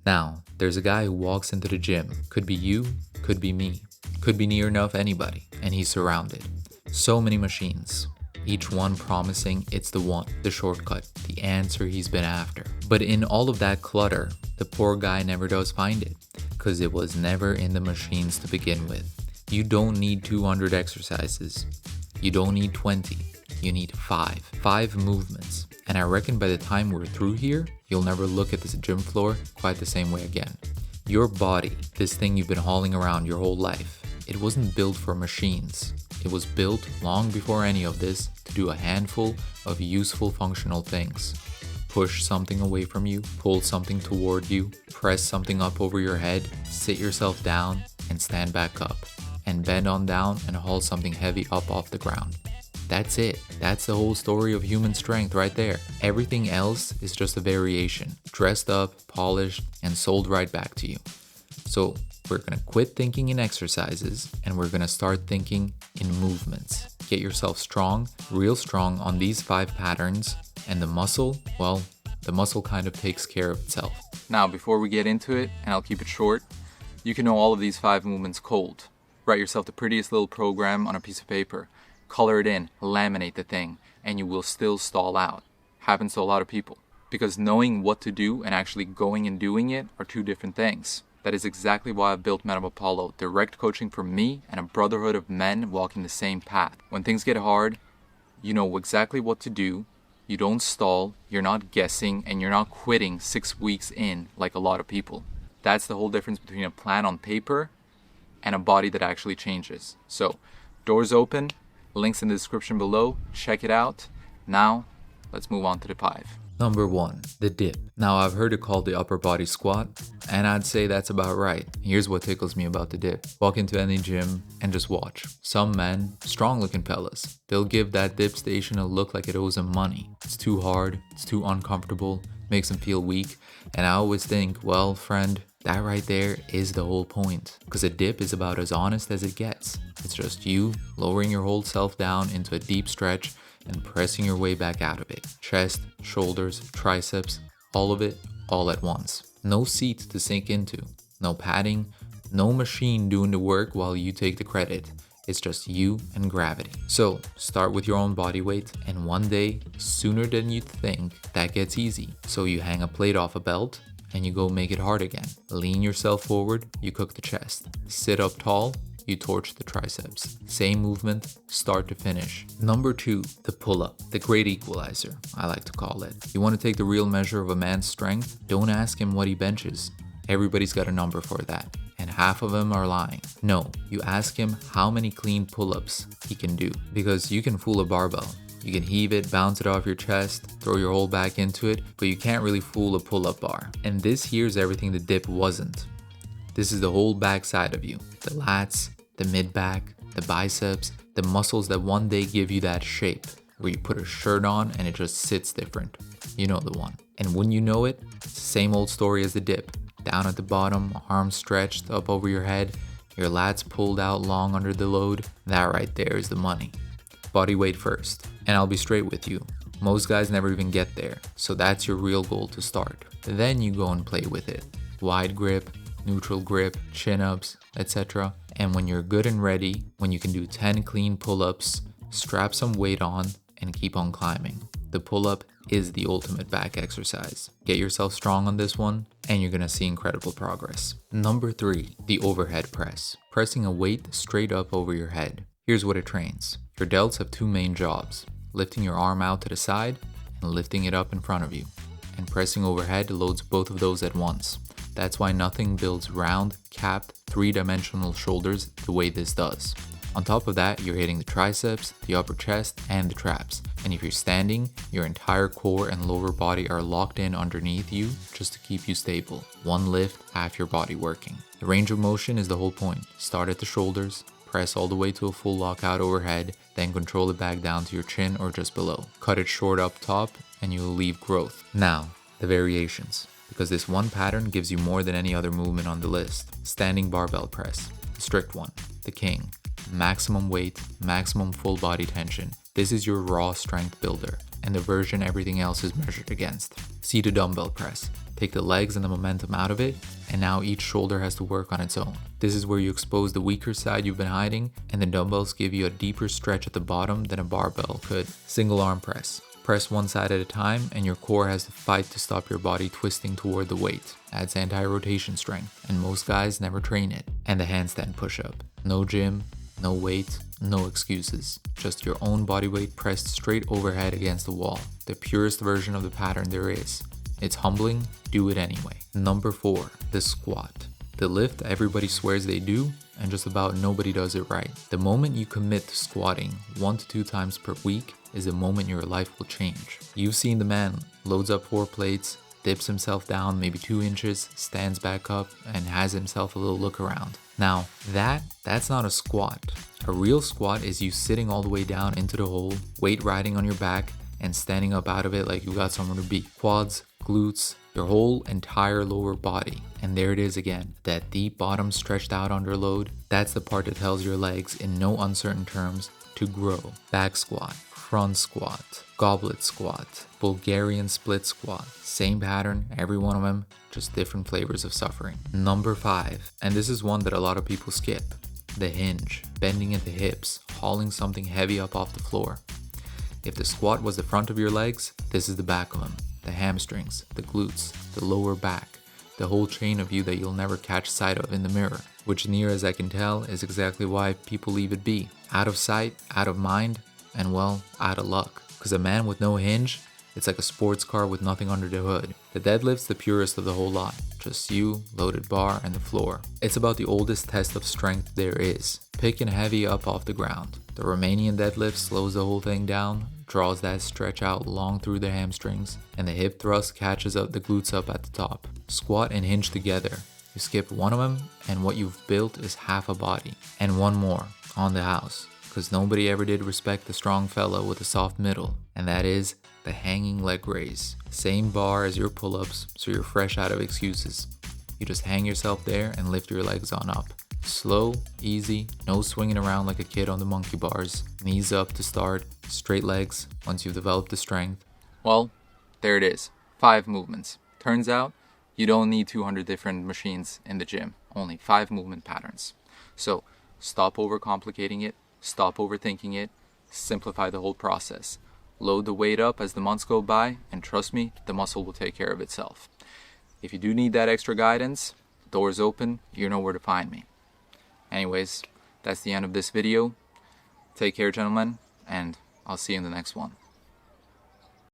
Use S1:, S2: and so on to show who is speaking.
S1: Now, there's a guy who walks into the gym. Could be you, could be me, could be near enough anybody, and he's surrounded. So many machines, each one promising it's the one, the shortcut, the answer he's been after. But in all of that clutter, the poor guy never does find it, because it was never in the machines to begin with. You don't need 200 exercises. You don't need 20. You need 5. 5 movements. And I reckon by the time we're through here, you'll never look at this gym floor quite the same way again. Your body, this thing you've been hauling around your whole life, it wasn't built for machines. It was built long before any of this to do a handful of useful functional things. Push something away from you, pull something toward you, press something up over your head, sit yourself down and stand back up, and bend on down and haul something heavy up off the ground. That's it. That's the whole story of human strength right there. Everything else is just a variation, dressed up, polished, and sold right back to you. So we're gonna quit thinking in exercises and we're gonna start thinking in movements. Get yourself strong, real strong on these 5 patterns, and the muscle, well, the muscle kind of takes care of itself. Now, before we get into it, and I'll keep it short, you can know all of these 5 movements cold. Write yourself the prettiest little program on a piece of paper. Color it in, laminate the thing, and you will still stall out. Happens to a lot of people. Because knowing what to do and actually going and doing it are 2 different things. That is exactly why I built Men of Apollo, direct coaching for me and a brotherhood of men walking the same path. When things get hard, you know exactly what to do, you don't stall, you're not guessing, and you're not quitting 6 weeks in like a lot of people. That's the whole difference between a plan on paper and a body that actually changes. So, doors open. Links in the description below. Check it out. Now, let's move on to the 5. Number 1, the dip. Now, I've heard it called the upper body squat, and I'd say that's about right. Here's what tickles me about the dip. Walk into any gym and just watch. Some men, strong looking fellas, they'll give that dip station a look like it owes them money. It's too hard, it's too uncomfortable, makes them feel weak, and I always think, well, friend, that right there is the whole point. Because a dip is about as honest as it gets. It's just you lowering your whole self down into a deep stretch and pressing your way back out of it. Chest, shoulders, triceps, all of it, all at once. No seat to sink into, no padding, no machine doing the work while you take the credit. It's just you and gravity. So start with your own body weight, and one day, sooner than you think, that gets easy. So you hang a plate off a belt and you go make it hard again. Lean yourself forward, you cook the chest. Sit up tall, you torch the triceps. Same movement, start to finish. Number 2, the pull-up, the great equalizer, I like to call it. You want to take the real measure of a man's strength? Don't ask him what he benches. Everybody's got a number for that, and half of them are lying. No, you ask him how many clean pull-ups he can do, because you can fool a barbell. You can heave it, bounce it off your chest, throw your whole back into it, but you can't really fool a pull-up bar. And this here's everything the dip wasn't. This is the whole back side of you. The lats, the mid-back, the biceps, the muscles that one day give you that shape, where you put a shirt on and it just sits different. You know the one. And when you know it, it's the same old story as the dip. Down at the bottom, arms stretched up over your head, your lats pulled out long under the load. That right there is the money. Body weight first. And I'll be straight with you. Most guys never even get there, so that's your real goal to start. Then you go and play with it. Wide grip, neutral grip, chin-ups, etc. And when you're good and ready, when you can do 10 clean pull-ups, strap some weight on and keep on climbing. The pull-up is the ultimate back exercise. Get yourself strong on this one and you're gonna see incredible progress. Number 3, the overhead press. Pressing a weight straight up over your head. Here's what it trains. Your delts have 2 main jobs. Lifting your arm out to the side and lifting it up in front of you. And pressing overhead loads both of those at once. That's why nothing builds round, capped, 3-dimensional shoulders the way this does. On top of that, you're hitting the triceps, the upper chest, and the traps. And if you're standing, your entire core and lower body are locked in underneath you just to keep you stable. One lift, half your body working. The range of motion is the whole point. Start at the shoulders, press all the way to a full lockout overhead, then control it back down to your chin or just below. Cut it short up top and you will leave growth. Now, the variations. Because this one pattern gives you more than any other movement on the list. Standing barbell press, the strict one, the king. Maximum weight, maximum full body tension. This is your raw strength builder. and the version everything else is measured against. See the dumbbell press. Take the legs and the momentum out of it, and now each shoulder has to work on its own. This is where you expose the weaker side you've been hiding, and the dumbbells give you a deeper stretch at the bottom than a barbell could. Single arm press. Press one side at a time, and your core has to fight to stop your body twisting toward the weight. Adds anti-rotation strength, and most guys never train it. And the handstand push-up. No gym, no weight, no excuses. Just your own body weight pressed straight overhead against the wall. The purest version of the pattern there is. It's humbling, do it anyway. Number 4, the squat. The lift everybody swears they do, and just about nobody does it right. The moment you commit to squatting 1 to 2 times per week is the moment your life will change. You've seen the man loads up 4 plates, dips himself down maybe 2 inches, stands back up, and has himself a little look around. Now, that's not a squat. A real squat is you sitting all the way down into the hole, weight riding on your back, and standing up out of it like you got somewhere to be. Quads, glutes, your whole entire lower body. And there it is again, that deep bottom stretched out under load. That's the part that tells your legs in no uncertain terms to grow. Back squat, front squat, goblet squat, Bulgarian split squat. Same pattern, every one of them, just different flavors of suffering. Number 5, and this is one that a lot of people skip. The hinge, bending at the hips, hauling something heavy up off the floor. If the squat was the front of your legs, this is the back of them. The hamstrings, the glutes, the lower back, the whole chain of you that you'll never catch sight of in the mirror. Which, near as I can tell, is exactly why people leave it be. Out of sight, out of mind, and well, out of luck. Because a man with no hinge, it's like a sports car with nothing under the hood. The deadlift's the purest of the whole lot. Just you, loaded bar, and the floor. It's about the oldest test of strength there is. Picking heavy up off the ground. The Romanian deadlift slows the whole thing down, draws that stretch out long through the hamstrings, and the hip thrust catches up the glutes up at the top. Squat and hinge together. You skip one of them, and what you've built is half a body. And one more, on the house. Because nobody ever did respect the strong fella with a soft middle, and that is the hanging leg raise. Same bar as your pull-ups, so you're fresh out of excuses. You just hang yourself there and lift your legs on up. Slow, easy, no swinging around like a kid on the monkey bars. Knees up to start, straight legs once you've developed the strength. Well, there it is. 5 movements. Turns out, you don't need 200 different machines in the gym. Only 5 movement patterns. So, stop overcomplicating it. Stop overthinking it. Simplify the whole process. Load the weight up as the months go by, and trust me, the muscle will take care of itself. If you do need that extra guidance, the door's open, you know where to find me. Anyways, that's the end of this video. Take care, gentlemen, and I'll see you in the next one.